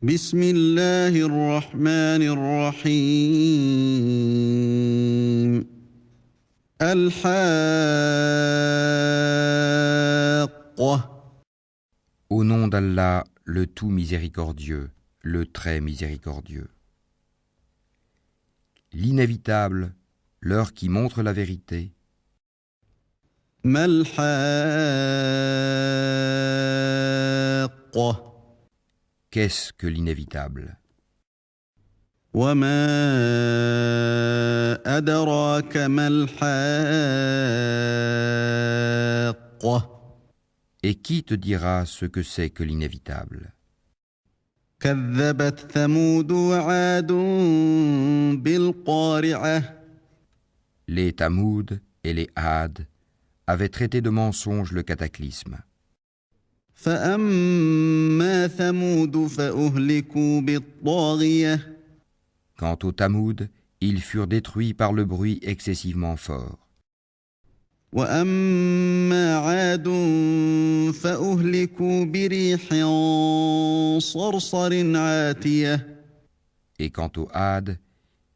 بسم الله الرحمن الرحيم الحاقة. Au nom d'Allah, le tout miséricordieux, le très miséricordieux. L'inévitable, l'heure qui montre la vérité. ما الحاقة. Qu'est-ce que l'inévitable? وما أدراك ما الحاقة. Et qui te dira ce que c'est que l'inévitable? كذبت ثمود وعاد بالقارعة. Les Tamoud et les Had avaient traité de mensonge le cataclysme. فأما ثمود فأهلكوا بالطاغية. Quant aux Tamoud, ils furent détruits par le bruit excessivement fort. وأما عاد فأهلكوا بريح صرصر عاتية. Et quant aux Had,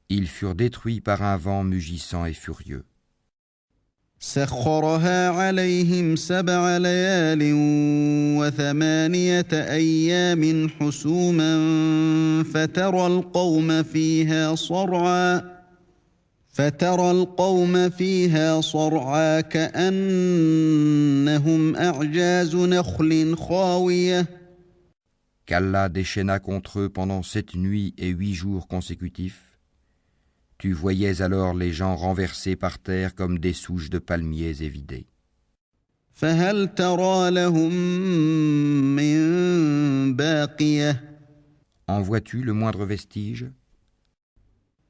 ils furent détruits par un vent mugissant et furieux. سخرها عليهم 7 ليال و8 أيام حسوما فترى القوم فيها صرعى كأنهم أعجاز نخل خاوية. Qu'Allah déchaîna contre eux pendant 7 nuits et 8 jours consécutifs. Tu voyais alors les gens renversés par terre comme des souches de palmiers évidées. فهل ترى لهم من باقية. En vois-tu le moindre vestige?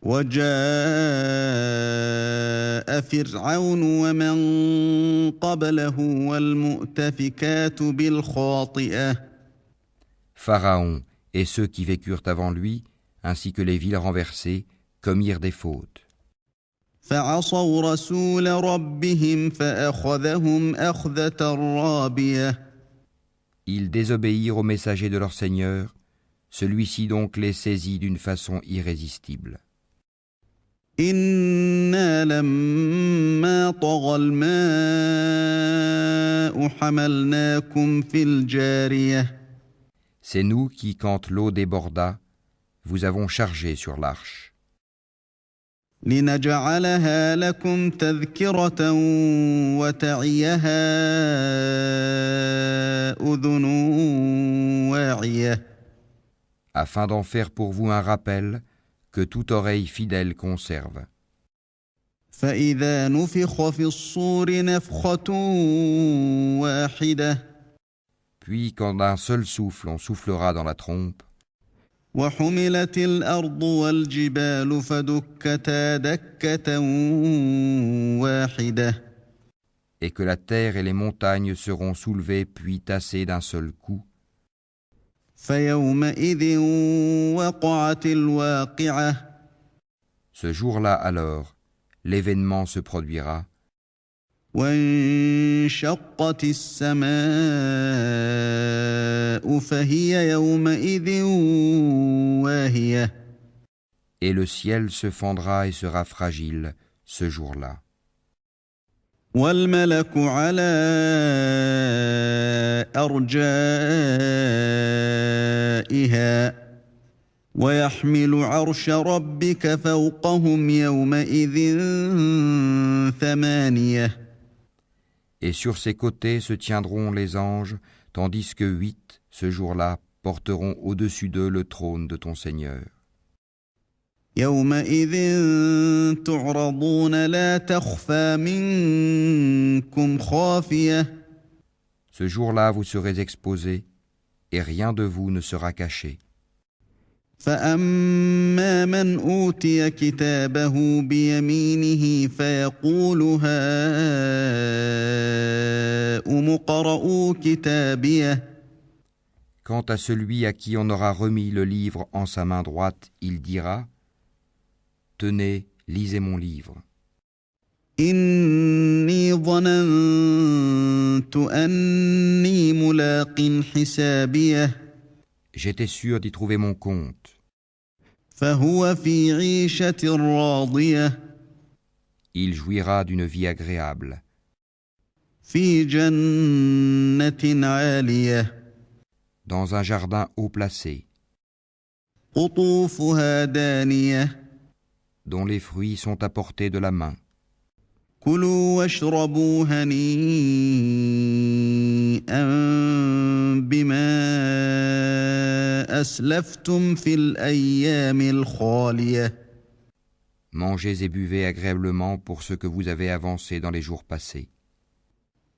وجاء فرعون ومن قبله والمؤتفكات بالخاطئة. Pharaon et ceux qui vécurent avant lui, ainsi que les villes renversées, commirent des fautes. فعصوا رسول ربهم فأخذهم أخذة رابية. Ils désobéirent au messager de leur Seigneur, celui-ci donc les saisit d'une façon irrésistible. إنا لما طغى الماء حملناكم في الجارية. C'est nous qui, quand l'eau déborda, vous avons chargé sur l'arche. لنجعلها لكم تذكرة وتعيها أذن واعية. Afin d'en faire pour vous un rappel que toute oreille fidèle conserve. فإذا نفخ في الصور نفخة واحدة. Puis, quand d'un seul souffle on soufflera dans la trompe, وحملت الأرض والجبال فدكتا دكة واحدة. et que la terre et les montagnes seront soulevées puis tassées d'un seul coup, فيومئذ وقعت الواقعة. ce jour-là alors, l'événement se produira, وانشقت السماء فهي يومئذ واهية. et le ciel se fendra et sera fragile ce jour-là. والملك على أرجائها ويحمل عرش ربك فوقهم يومئذ 8. Et sur ses côtés se tiendront les anges, tandis que 8, ce jour-là, porteront au-dessus d'eux le trône de ton Seigneur. يومئذ تعرضون لا تخفى منكم خافية. Ce jour-là, vous serez exposés, et rien de vous ne sera caché. فأما من أوتي كتابه بيمينه فيقول هاؤم اقرءوا كتابيه. Quant à celui à qui on aura remis le livre en sa main droite, il dira « Tenez, lisez mon livre. إني ظننت أني ملاق حسابيه. j'étais sûr d'y trouver mon compte. فهو في عيشة راضية Il jouira d'une vie agréable, في جنة عالية dans un jardin haut placé, قطوفها دانية dont les fruits sont à portée de la main. كلوا واشربوا هنيئا بما أسلفتم في الأيام الخالية Mangez et buvez agréablement pour ce que vous avez avancé dans les jours passés.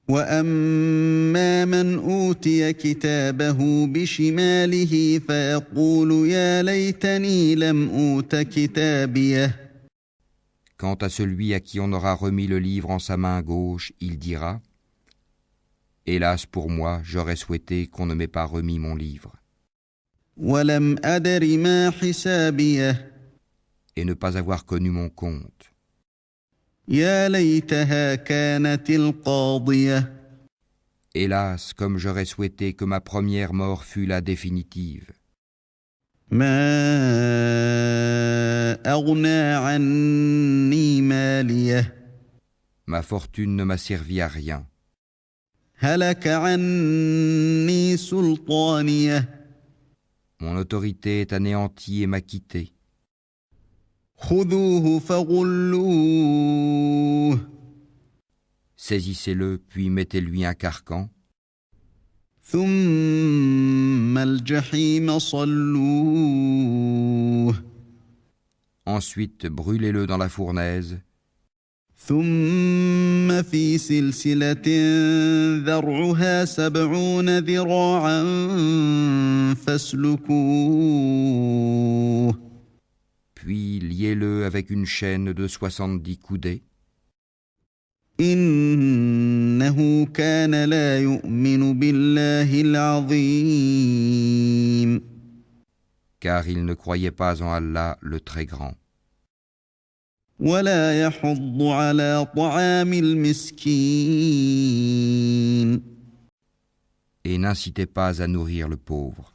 وأما من أوتي كتابه بشماله فيقول يا ليتني لم أوت كتابيه Quant à celui à qui on aura remis le livre en sa main gauche, il dira « Hélas pour moi, j'aurais souhaité qu'on ne m'ait pas remis mon livre. ولم أدر ما حسابيه Et ne pas avoir connu mon compte. يا ليتها كانت القاضية Hélas, comme j'aurais souhaité que ma première mort fût la définitive. ما أغنى عني ماليه Ma fortune ne m'a servi à rien. هلك عني سلطانيه Mon autorité est anéantie et m'a quitté. خذوه فغلوه Saisissez-le, puis mettez-lui un carcan. ثم الجحيم صلوه Ensuite, brûlez-le dans la fournaise. ثم في سلسلة ذرعها 70 ذراعا فاسلكوه Puis liez-le avec une chaîne de 70 coudées. إنه كان لا يؤمن بالله العظيم Car il ne croyait pas en Allah le Très Grand. ولا يحض على طعام المسكين Et n'incitez pas à nourrir le pauvre.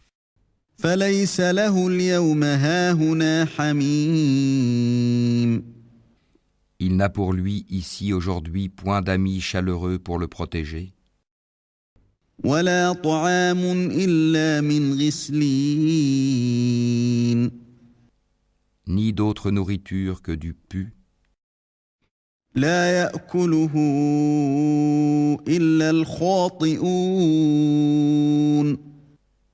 فليس له اليوم هاهنا حميم Il n'a pour lui ici aujourd'hui point d'amis chaleureux pour le protéger, ولا طعام إلا من غسلين ni d'autre nourriture que du pu, لا يأكله إلا الخاطئون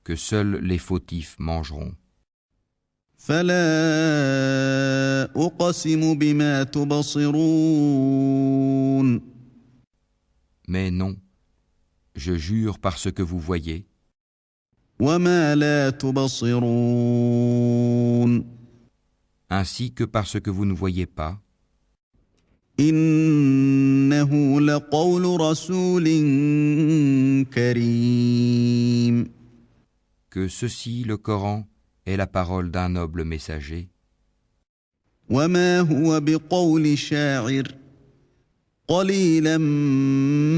que seuls les fautifs mangeront. فلا أقسم بما تبصرون Mais non, je jure par ce que vous voyez, وما لا تبصرون ainsi que par ce que vous ne voyez pas, إنه لقول رسول كريم que ceci, le Coran, est la parole d'un noble messager, وما هو بقول شاعر قليلا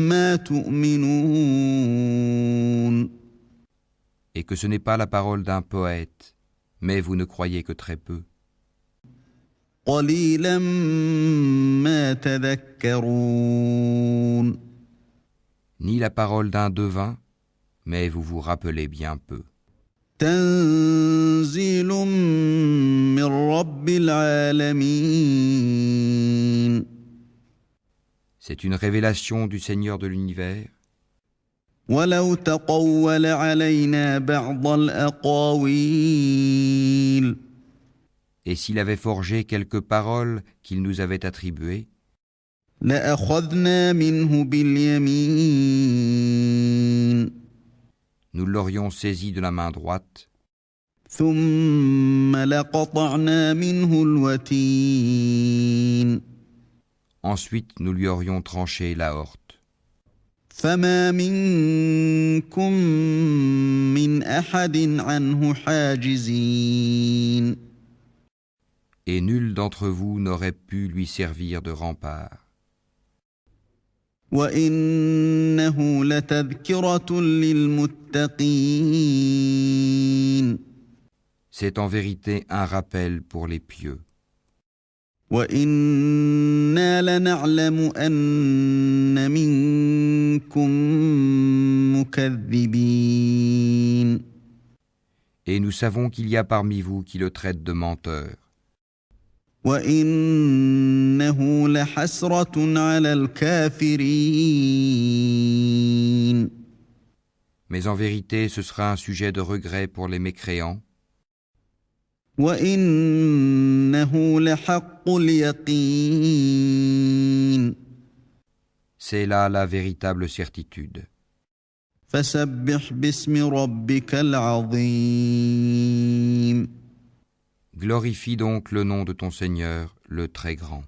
ما تؤمنون et que ce n'est pas la parole d'un poète, mais vous ne croyez que très peu, قليلا ما تذكرون ni la parole d'un devin, mais vous vous rappelez bien peu. تنزيل من رب العالمين C'est une révélation du Seigneur de l'univers. ولو تقول علينا بعض الأقاويل Et s'il avait forgé quelques paroles qu'il nous avait attribuées, لأخذنا منه باليمين nous l'aurions saisi de la main droite, ثم لقطعنا منه الوتين ensuite nous lui aurions tranché l'aorte. فما منكم من أحد عنه حاجزين Et nul d'entre vous n'aurait pu lui servir de rempart. وإنه لتذكرة للمتقين C'est en vérité un rappel pour les pieux. وإنا لنعلم أن منكم مكذبين Et nous savons qu'il y a parmi vous qui le traitent de menteur. وإنه لحسرة على الكافرين Mais en vérité, ce sera un sujet de regret pour les mécréants. وإنه لحق اليقين C'est là la véritable certitude. فسبح باسم ربك العظيم Glorifie donc le nom de ton Seigneur, le Très Grand.